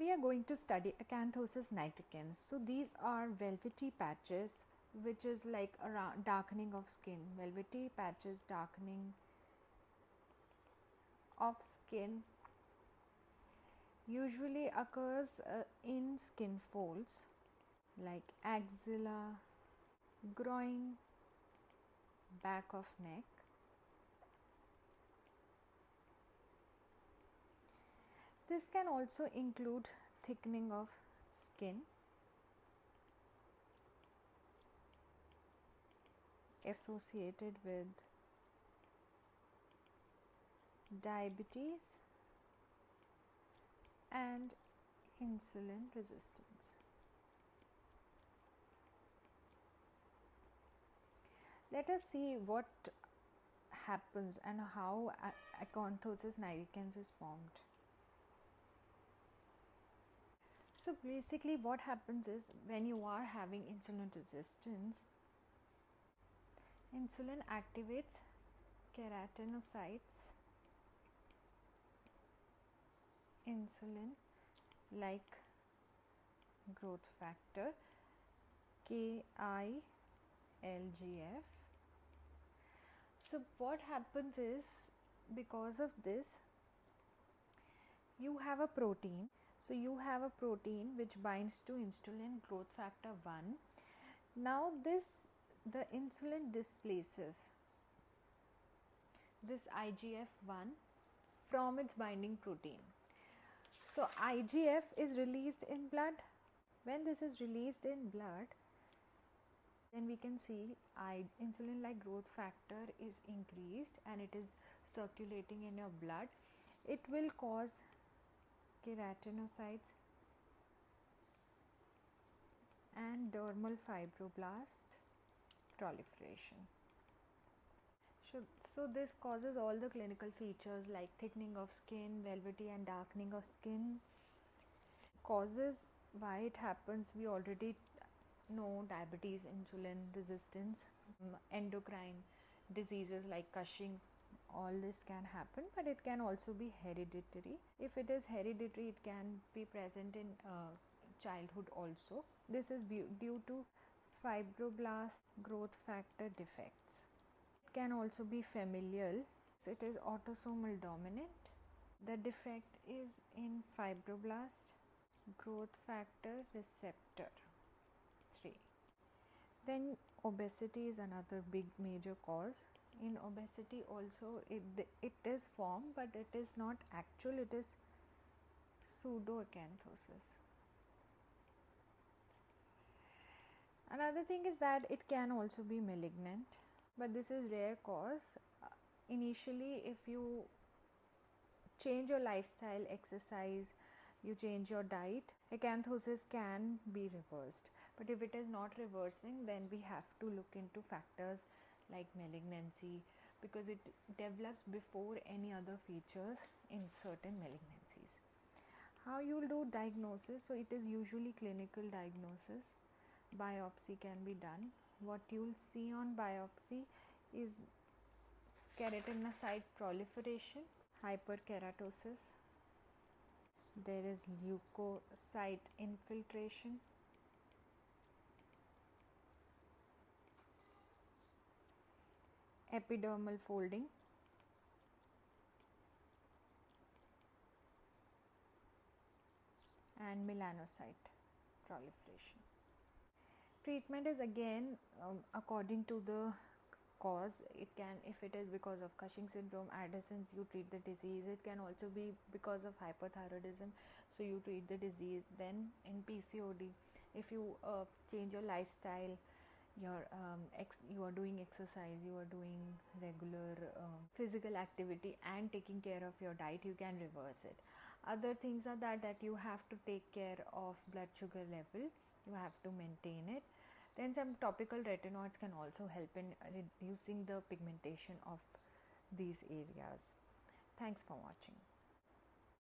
We are going to study Acanthosis nigricans. So these are velvety patches which is like around darkening of skin. Velvety patches, darkening of skin usually occurs in skin folds like axilla, groin, back of neck. This can also include thickening of skin, associated with diabetes and insulin resistance. Let us see what happens and how Acanthosis nigricans is formed. So basically what happens is, when you are having insulin resistance, insulin activates keratinocytes, insulin like growth factor KILGF. So what happens is, because of this you have a protein. So you have a protein which binds to insulin growth factor 1. Now the insulin displaces this IGF-1 from its binding protein. So IGF is released in blood. When this is released in blood, then we can see insulin like growth factor is increased and it is circulating in your blood. It will cause keratinocytes and dermal fibroblast proliferation. So this causes all the clinical features like thickening of skin, velvety and darkening of skin. Causes why it happens, we already know: diabetes, insulin resistance, endocrine diseases like Cushing's. All this can happen, but it can also be hereditary. If it is hereditary, it can be present in childhood also. This is due to fibroblast growth factor defects. It can also be familial. It is autosomal dominant. The defect is in fibroblast growth factor receptor 3. Then obesity is another big major cause. In obesity also it is formed, but it is not actual, it is pseudoacanthosis. Another thing is that it can also be malignant, but this is rare cause. Initially, if you change your lifestyle, exercise, you change your diet, acanthosis can be reversed. But if it is not reversing, then we have to look into factors like malignancy, because it develops before any other features in certain malignancies. How you will do diagnosis? So it is usually clinical diagnosis. Biopsy can be done. What you will see on biopsy is keratinocyte proliferation, hyperkeratosis. There is leukocyte infiltration, epidermal folding, and melanocyte proliferation. Treatment is again according to the cause. It can, if it is because of Cushing syndrome, Addison's, you treat the disease. It can also be because of hypothyroidism, so you treat the disease. Then in PCOD, if you change your lifestyle, you are doing exercise, you are doing regular physical activity and taking care of your diet, you can reverse it. Other things are that you have to take care of blood sugar level, you have to maintain it. Then some topical retinoids can also help in reducing the pigmentation of these areas. Thanks for watching.